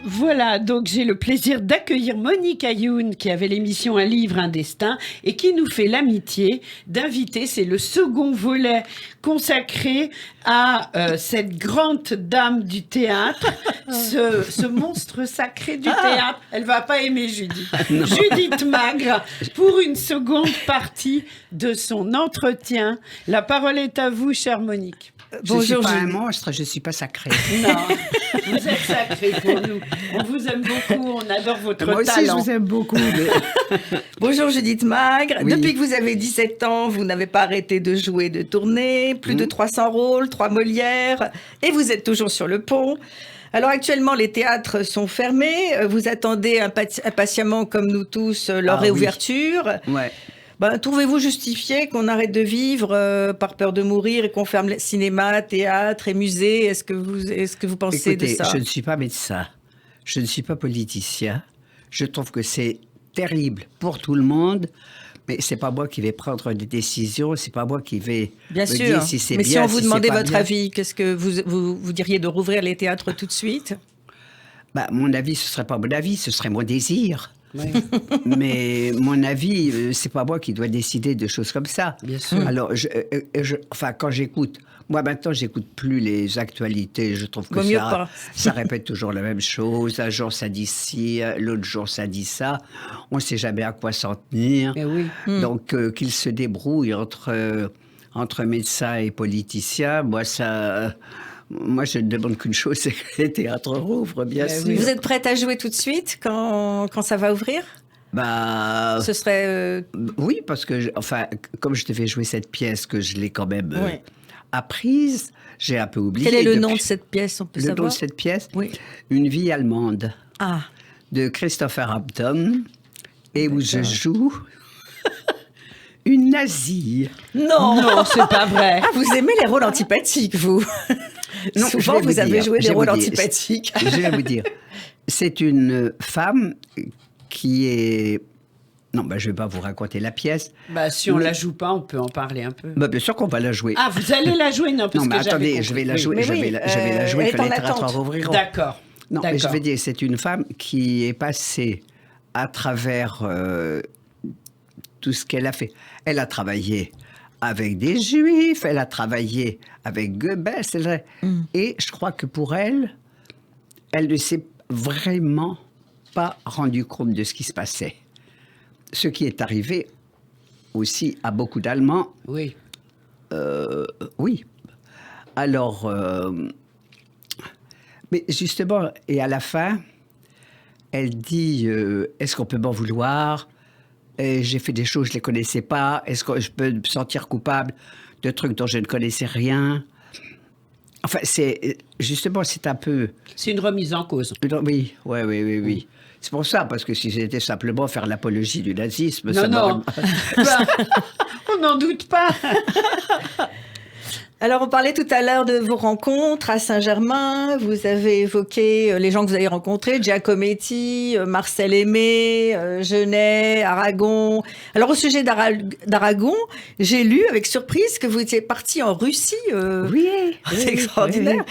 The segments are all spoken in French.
Voilà, donc j'ai le plaisir d'accueillir Monique Ayoun qui avait l'émission Un livre, un destin et qui nous fait l'amitié d'inviter, c'est le second volet consacré à cette grande dame du théâtre, ce monstre sacré du théâtre. Elle va pas aimer Judith. Judith Magre, pour une seconde partie de son entretien. La parole est à vous, chère Monique. Bonjour, je ne suis pas un monstre, je ne suis pas sacré. Non, vous êtes sacré pour nous. On vous aime beaucoup, on adore votre talent. Moi aussi, je vous aime beaucoup. Bonjour Judith Magre. Oui. Depuis que vous avez 17 ans, vous n'avez pas arrêté de jouer, de tourner. Plus de 300 rôles, 3 Molières. Et vous êtes toujours sur le pont. Alors actuellement, les théâtres sont fermés. Vous attendez impatiemment, comme nous tous, leur réouverture. Ouais. Trouvez-vous justifié qu'on arrête de vivre par peur de mourir et qu'on ferme les cinéma, théâtre et musées? Est-ce que vous pensez Écoutez, de ça? je ne suis pas médecin, je ne suis pas politicien. Je trouve que c'est terrible pour tout le monde, mais c'est pas moi qui vais prendre des décisions, c'est pas moi qui vais Bien me sûr. dire si c'est Mais bien, si on vous demandait c'est pas votre bien. avis, qu'est-ce que vous diriez de rouvrir les théâtres tout de suite? Mon avis, ce serait pas mon avis, ce serait mon désir. Oui. Mais mon avis, c'est pas moi qui dois décider de choses comme ça. Bien sûr. Alors, quand j'écoute, moi maintenant, j'écoute plus les actualités. Je trouve que Vaut mieux pas. ça répète toujours la même chose. Un jour ça dit ci, l'autre jour ça dit ça. On ne sait jamais à quoi s'en tenir. Mais oui. Donc, qu'ils se débrouillent entre médecins et politiciens, moi, je ne demande qu'une chose, c'est que les théâtres rouvrent, bien sûr. Vous êtes prête à jouer tout de suite quand ça va ouvrir? Ce serait... Oui, parce que, comme je devais jouer cette pièce, que je l'ai quand même Oui. apprise, j'ai un peu oublié. Quel est le nom de cette pièce, on peut Le savoir? nom de cette pièce, Oui. Une vie allemande, Ah, de Christopher Hampton, et où je joue une nazie. non! Non, c'est pas vrai. Ah, vous aimez les rôles antipathiques, vous? Non, je Souvent, vais vous avez dire, joué je des vais rôles vous dire. antipathiques. Je vais vous dire. C'est une femme qui est... Non, je ne vais pas vous raconter la pièce. Si on la joue pas, on peut en parler un peu. Bien sûr qu'on va la jouer. Ah, vous allez la jouer? Non, parce Non, mais que j'avais attendez, compris. je vais la Oui. jouer, Mais je oui, vais la jouer elle est quand en les théâtres attente. rouvriront. D'accord. Non, mais je D'accord. veux dire, c'est une femme qui est passée à travers tout ce qu'elle a fait. Elle a travaillé avec des Juifs, elle a travaillé avec Goebbels, et je crois que pour elle, elle ne s'est vraiment pas rendue compte de ce qui se passait. Ce qui est arrivé aussi à beaucoup d'Allemands. Oui. Oui. Alors, mais justement, et à la fin, elle dit, est-ce qu'on peut m'en vouloir? Et j'ai fait des choses, je ne les connaissais pas. Est-ce que je peux me sentir coupable de trucs dont je ne connaissais rien? Enfin, justement, c'est un peu... C'est une remise en cause. Oui. C'est pour ça, parce que si c'était simplement faire l'apologie du nazisme... ça Non. On n'en doute pas. Alors, on parlait tout à l'heure de vos rencontres à Saint-Germain. Vous avez évoqué les gens que vous avez rencontrés, Giacometti, Marcel Aimé, Genet, Aragon. Alors, au sujet d'Aragon, j'ai lu avec surprise que vous étiez parti en Russie. Oui. C'est extraordinaire.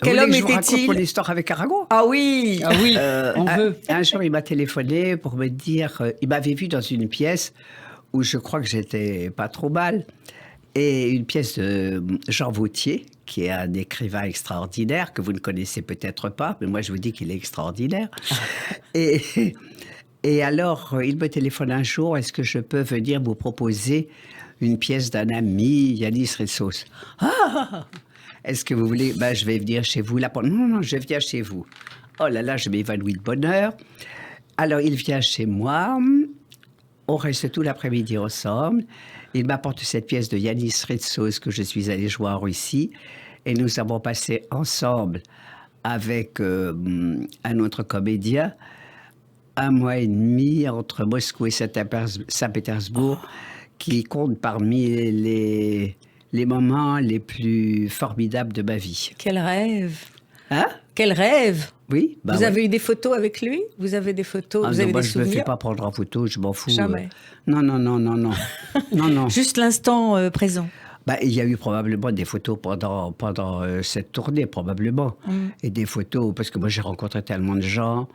Quel Vous homme voulez que je vous raconte était-il? mon histoire avec Aragon? Ah oui. Ah oui, on veut. Un jour, il m'a téléphoné pour me dire... il m'avait vu dans une pièce où je crois que j'étais pas trop mal. Et une pièce de Jean Vauthier, qui est un écrivain extraordinaire, que vous ne connaissez peut-être pas, mais moi je vous dis qu'il est extraordinaire. Et alors, il me téléphone un jour, est-ce que je peux venir vous proposer une pièce d'un ami, Yanis Rissos? Est-ce que vous voulez? Je vais venir chez vous. Non, je viens chez vous. Oh là là, je m'évanouis de bonheur. Alors, il vient chez moi. On reste tout l'après-midi ensemble. Il m'apporte cette pièce de Yanis Rissos que je suis allée jouer en Russie. Et nous avons passé ensemble avec un autre comédien 1 mois et demi entre Moscou et Saint-Pétersbourg, qui compte parmi les moments les plus formidables de ma vie. Quel rêve. Hein? Quel rêve. Oui. Vous avez eu des photos avec lui? Vous avez des photos? Vous avez moi, des je ne me souvenirs? fais pas prendre en photo, je m'en fous. Jamais. Non. Non. Juste l'instant présent. Il y a eu probablement des photos pendant cette tournée, probablement. Et des photos, parce que moi, j'ai rencontré tellement de gens.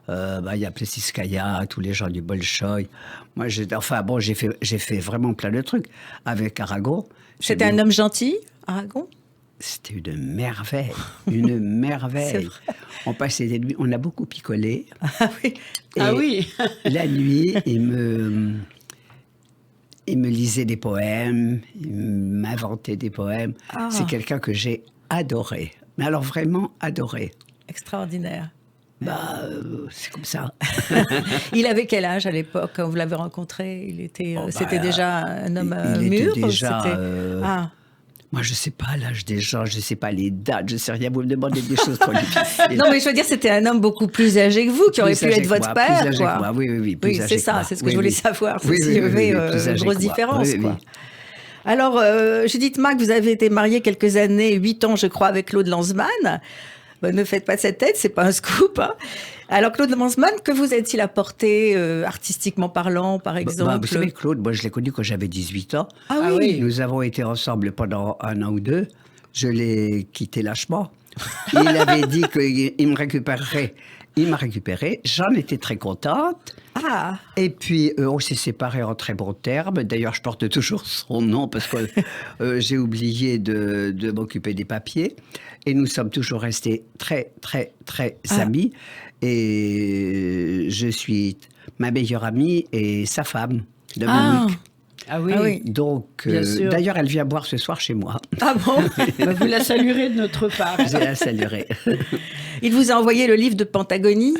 Il y a Plessiskaya, tous les gens du Bolchoï. Moi, j'ai fait vraiment plein de trucs. Avec Aragon. C'était un homme gentil, Aragon? C'était une merveille, une merveille. On passait des nuits, on a beaucoup picolé. Ah oui. Ah oui. La nuit, il me lisait des poèmes, il m'inventait des poèmes. Ah. C'est quelqu'un que j'ai adoré. Mais alors vraiment adoré. Extraordinaire. C'est comme ça. Il avait quel âge à l'époque quand vous l'avez rencontré? C'était déjà un homme il mûr? était déjà... Ah. Moi, je ne sais pas l'âge des gens, je ne sais pas les dates, je ne sais rien. Vous me demandez des choses trop difficiles. Non, mais je veux dire, c'était un homme beaucoup plus âgé que vous, qui aurait pu être votre père. Plus âgé que moi. Oui, plus âgé c'est ça, que moi. c'est ce que je voulais savoir. Oui, s'il y avait plus une âgé grosse que moi. différence. Oui. Alors, Judith Mack, vous avez été mariée quelques années, 8 ans, je crois, avec Claude Lanzmann. Ne faites pas de cette tête, c'est pas un scoop. Hein. Alors, Claude Lanzmann, que vous a-t-il apporté artistiquement parlant, par exemple? Vous savez, Claude, moi, je l'ai connu quand j'avais 18 ans. Ah oui. Nous avons été ensemble pendant 1 an ou 2. Je l'ai quitté lâchement. Il avait dit qu'il me récupérerait. Il m'a récupéré. J'en étais très contente. Ah. Et puis, on s'est séparés en très bons termes. D'ailleurs, je porte toujours son nom parce que j'ai oublié de m'occuper des papiers. Et nous sommes toujours restés très, très, très amis. Et je suis ma meilleure amie et sa femme, Dominique. Ah oui. Donc, sûr. D'ailleurs, elle vient boire ce soir chez moi. Ah bon? Vous la saluerez de notre part. Je la saluerai. Il vous a envoyé le livre de Pentagonie?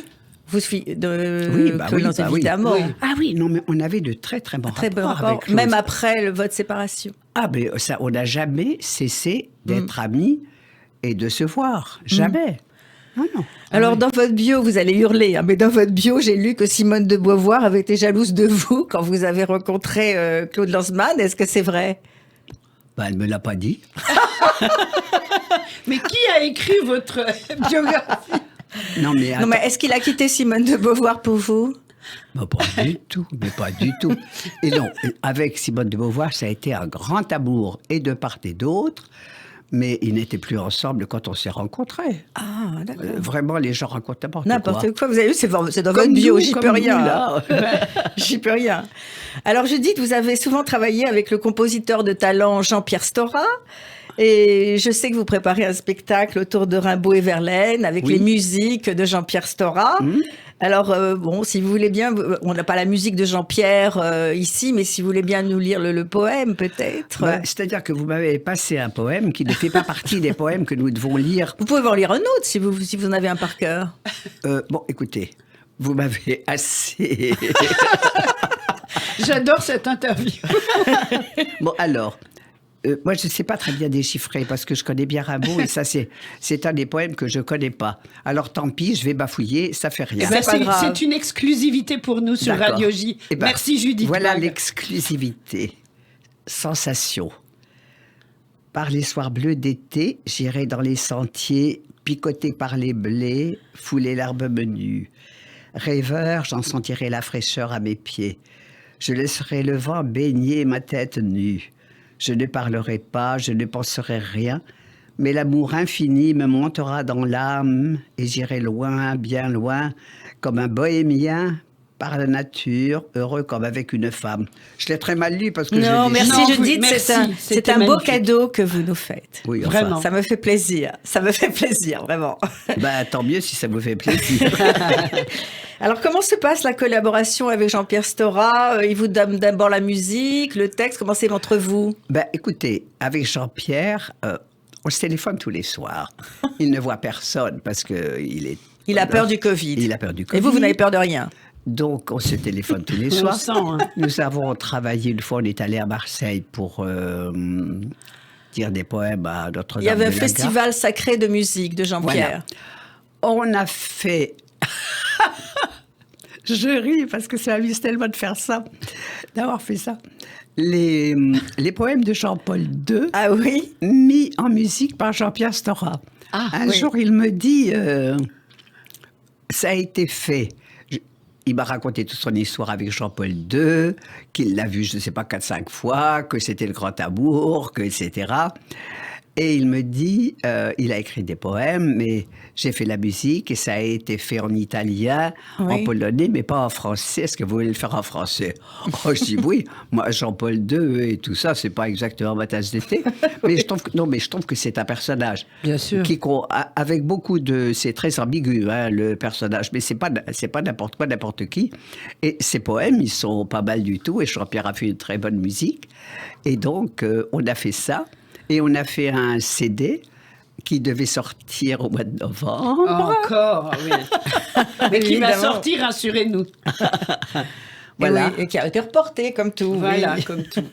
Évidemment. Oui. Ah oui, non, mais on avait de très, très bons rapports avec Claude. Même après votre séparation. Ah, mais ça, on n'a jamais cessé d'être amis et de se voir. Jamais. Non. Alors, dans votre bio, vous allez hurler, hein, mais dans votre bio, j'ai lu que Simone de Beauvoir avait été jalouse de vous quand vous avez rencontré Claude Lanzmann. Est-ce que c'est vrai? Elle ne me l'a pas dit. Mais qui a écrit votre biographie? Non, mais est-ce qu'il a quitté Simone de Beauvoir pour vous? Pas du tout, mais pas du tout. Et non, avec Simone de Beauvoir, ça a été un grand amour, et de part et d'autre. Mais ils n'étaient plus ensemble quand on s'est rencontrés. Ah, d'accord. Vraiment, les gens racontent n'importe quoi. Vous avez vu, c'est dans votre bio, j'y peux rien. Là. J'y peux rien. Alors, Judith, vous avez souvent travaillé avec le compositeur de talent Jean-Pierre Stora. Et je sais que vous préparez un spectacle autour de Rimbaud et Verlaine avec les musiques de Jean-Pierre Stora. Alors, si vous voulez bien, on n'a pas la musique de Jean-Pierre ici, mais si vous voulez bien nous lire le poème, peut-être. C'est-à-dire que vous m'avez passé un poème qui ne fait pas partie des poèmes que nous devons lire. Vous pouvez en lire un autre si vous en avez un par cœur. Écoutez, vous m'avez assez... J'adore cette interview. Bon, alors... moi, je ne sais pas très bien déchiffrer parce que je connais bien Rimbaud et ça, c'est un des poèmes que je ne connais pas. Alors, tant pis, je vais bafouiller, ça fait rien. C'est une exclusivité pour nous sur Radio J. Merci Judith. Voilà l'exclusivité. Sensation. Par les soirs bleus d'été, j'irai dans les sentiers, picoté par les blés, fouler l'herbe menue. Rêveur, j'en sentirai la fraîcheur à mes pieds. Je laisserai le vent baigner ma tête nue. Je ne parlerai pas, je ne penserai rien, mais l'amour infini me montera dans l'âme et j'irai loin, bien loin, comme un bohémien par la nature, heureux comme avec une femme. Je l'ai très mal lu parce que merci Judith, c'est un beau cadeau que vous nous faites. Oui, vraiment. Ça me fait plaisir, vraiment. Tant mieux si ça vous fait plaisir. Alors, comment se passe la collaboration avec Jean-Pierre Stora? Il vous donne d'abord la musique, le texte, comment c'est entre vous? Écoutez, avec Jean-Pierre, on se téléphone tous les soirs. Il ne voit personne parce qu'il est... Il a peur du Covid. Il a peur du Covid. Et vous n'avez peur de rien? Donc, on se téléphone tous les soirs. Nous avons travaillé une fois, on est allé à Marseille pour dire des poèmes à Notre-Dame. Il y avait un festival sacré de musique de Jean-Pierre. Voilà. On a fait... Je ris parce que ça m'amuse tellement de faire ça, d'avoir fait ça. Les poèmes de Jean-Paul II, mis en musique par Jean-Pierre Stora. Un jour, il me dit, ça a été fait. il m'a raconté toute son histoire avec Jean-Paul II, qu'il l'a vu, je ne sais pas, 4-5 fois, que c'était le grand amour, etc. Et il me dit, il a écrit des poèmes, mais j'ai fait la musique et ça a été fait en italien, en polonais, mais pas en français. Est-ce que vous voulez le faire en français? Oh, je dis oui. Moi, Jean-Paul II et tout ça, c'est pas exactement ma tasse de thé. Mais je trouve que c'est un personnage. Bien sûr. Avec beaucoup de, c'est très ambigu, hein, le personnage, mais c'est pas n'importe quoi, n'importe qui. Et ses poèmes, ils sont pas mal du tout. Et Jean-Pierre a fait une très bonne musique. Et donc, on a fait ça. Et on a fait un CD qui devait sortir au mois de novembre. Encore, oui. Mais qui va sortir, rassurez-nous. Voilà. Et qui a été reporté, comme tout. Voilà, oui. comme tout.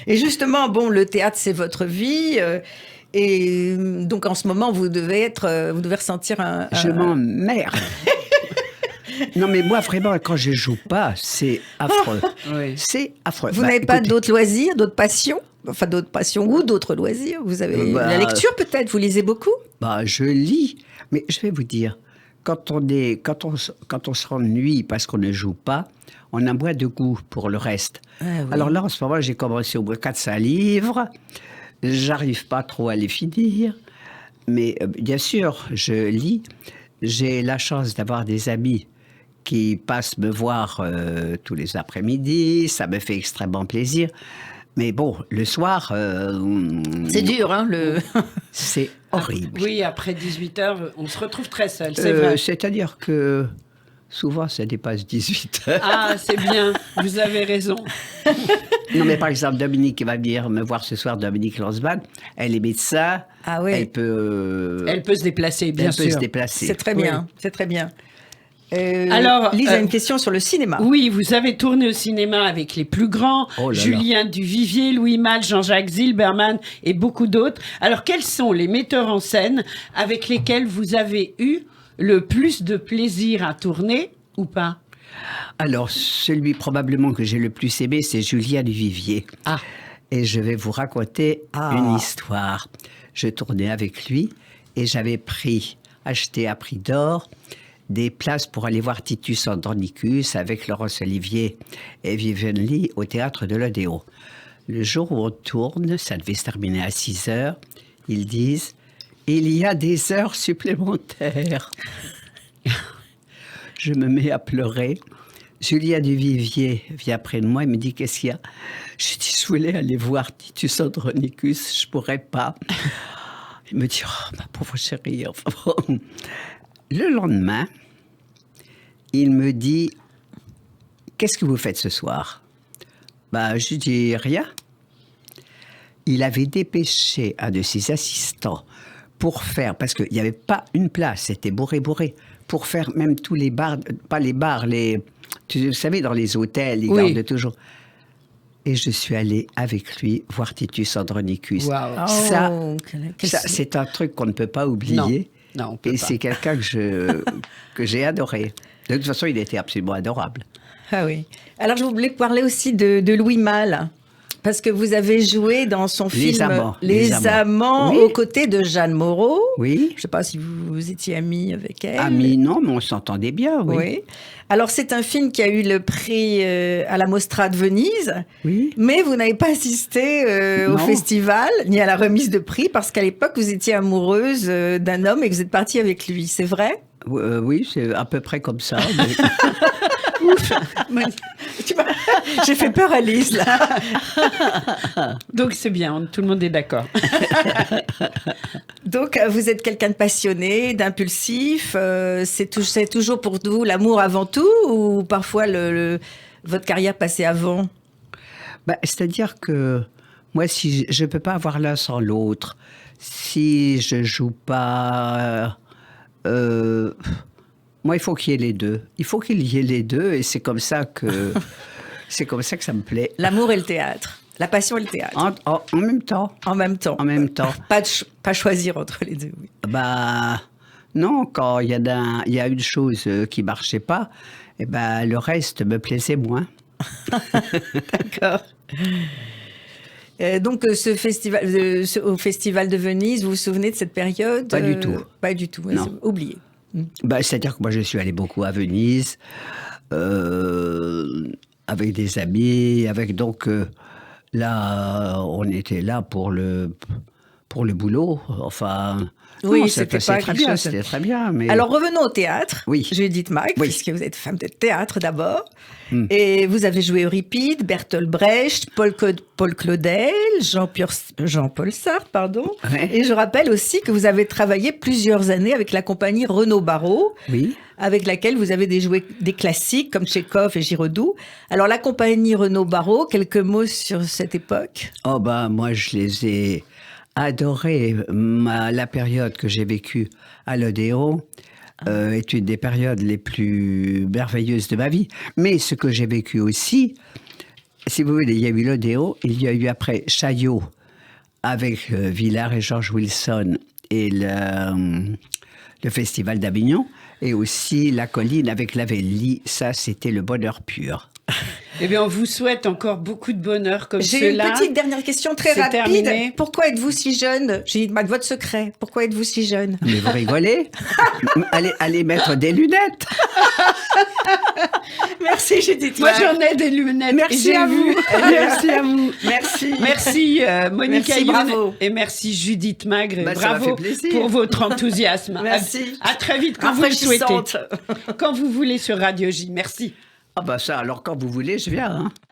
Et justement, bon, le théâtre, c'est votre vie. Et donc, en ce moment, vous devez ressentir un... Je m'emmerde. Non, mais moi, vraiment, quand je joue pas, c'est affreux. Oui. C'est affreux. Vous n'avez pas d'autres loisirs, d'autres passions? Enfin, d'autres passions ou d'autres loisirs? Vous avez la lecture, peut-être? Vous lisez beaucoup? Je lis. Mais je vais vous dire, quand on s'ennuie parce qu'on ne joue pas, on a moins de goût pour le reste. Ah, oui. Alors là, en ce moment, j'ai commencé au moins 4-5 livres. J'arrive pas trop à les finir. Mais bien sûr, je lis. J'ai la chance d'avoir des amis qui passent me voir tous les après-midi. Ça me fait extrêmement plaisir. Mais bon, le soir... c'est dur, hein, c'est horrible. Oui, après 18h, on se retrouve très seul, c'est vrai. C'est-à-dire que souvent, ça dépasse 18h. Ah, c'est bien, vous avez raison. Non, mais par exemple, Dominique qui va venir me voir ce soir, Dominique Lanzmann, elle est médecin. Ah oui. Elle peut se déplacer, bien sûr. Elle peut se déplacer. C'est très bien, c'est très bien. Alors, Lise a une question sur le cinéma. Oui, vous avez tourné au cinéma avec les plus grands, Julien Duvivier, Louis Malle, Jean-Jacques Zilberman et beaucoup d'autres. Alors, quels sont les metteurs en scène avec lesquels vous avez eu le plus de plaisir à tourner ou pas? Alors, celui probablement que j'ai le plus aimé, c'est Julien Duvivier. Ah. Et je vais vous raconter une histoire. Je tournais avec lui et j'avais acheté à prix d'or des places pour aller voir Titus Andronicus avec Laurence Olivier et Vivian Lee au théâtre de l'Odéon. Le jour où on tourne, ça devait se terminer à 6h, ils disent « Il y a des heures supplémentaires ». Je me mets à pleurer. Julien Duvivier vient près de moi et me dit « Qu'est-ce qu'il y a ?» Je dis « Je voulais aller voir Titus Andronicus, je ne pourrais pas. » Il me dit « Oh, ma pauvre chérie. » Le lendemain, il me dit « Qu'est-ce que vous faites ce soir ?» Je dis « Rien. » Il avait dépêché un de ses assistants pour faire, parce qu'il n'y avait pas une place, c'était bourré, pour faire même tous les bars, pas les bars, vous savez, dans les hôtels, ils gardent toujours. Et je suis allée avec lui voir Titus Andronicus. Wow. Ça, c'est un truc qu'on ne peut pas oublier. Non, on peut et pas. c'est quelqu'un que j'ai adoré. De toute façon, il était absolument adorable. Ah oui. Alors, je voulais parler aussi de Louis Malle. Parce que vous avez joué dans son film Les Amants, oui. aux côtés de Jeanne Moreau. Oui. Je ne sais pas si vous étiez amie avec elle. Amie, non, mais on s'entendait bien, oui. Alors, c'est un film qui a eu le prix à la Mostra de Venise. Oui. Mais vous n'avez pas assisté au festival, ni à la remise de prix, parce qu'à l'époque, vous étiez amoureuse d'un homme et que vous êtes partie avec lui. C'est vrai? Oui, c'est à peu près comme ça. Ouf. J'ai fait peur à Lise, là. Donc c'est bien, tout le monde est d'accord. Donc vous êtes quelqu'un de passionné, d'impulsif. C'est toujours pour vous l'amour avant tout, ou parfois votre carrière passée avant? C'est-à-dire que moi, si je ne peux pas avoir l'un sans l'autre. Si je joue pas... moi, il faut qu'il y ait les deux. Il faut qu'il y ait les deux, et c'est comme ça que ça me plaît. L'amour et le théâtre, la passion et le théâtre. En même temps. En même temps. En même temps. Pas choisir entre les deux. Oui. Non, quand il y a une chose qui marchait pas, le reste me plaisait moins. D'accord. Donc, ce festival, au Festival de Venise, vous vous souvenez de cette période? Pas du tout. Pas du tout. Non. Oublié. C'est-à-dire que moi, je suis allé beaucoup à Venise, avec des amis, là, on était là pour le boulot. Enfin, Oui, non, c'était passé pas très quelque bien, chose. c'était très bien. Mais Alors revenons au théâtre. Oui. Judith Mac, Oui. puisque vous êtes femme de théâtre d'abord. Et vous avez joué Euripide, Bertolt Brecht, Paul Claudel, Jean-Paul Sartre, pardon. Ouais. Et je rappelle aussi que vous avez travaillé plusieurs années avec la compagnie Renaud Barrault, oui. avec laquelle vous avez joué des classiques comme Tchekhov et Giraudoux. Alors la compagnie Renaud Barrault, quelques mots sur cette époque? Oh moi, je les ai adorés. La période que j'ai vécue à l'Odéon est une des périodes les plus merveilleuses de ma vie. Mais ce que j'ai vécu aussi, si vous voulez, il y a eu l'Odéon, il y a eu après Chaillot avec Villard et George Wilson et le Festival d'Avignon, et aussi La Colline avec Lavelli. Ça, c'était le bonheur pur. Eh bien, on vous souhaite encore beaucoup de bonheur comme J'ai cela. une petite dernière question très C'est rapide. terminé. Pourquoi êtes-vous si jeune? Judith Mac, votre secret. Pourquoi êtes-vous si jeune? Mais vous rigolez? allez mettre des lunettes. Merci Judith Moi, Mac. j'en ai des lunettes. Merci et j'ai à vu. vous. Merci à vous. Merci. Merci Monica Merci, Youn bravo. et merci Judith Magre. Bah, ça m'a bravo fait plaisir. pour votre enthousiasme. Merci. À très vite quand vous le souhaitez. Rafraîchissante. Quand vous voulez sur Radio J. Merci. Ah ça, alors quand vous voulez, je viens. Hein.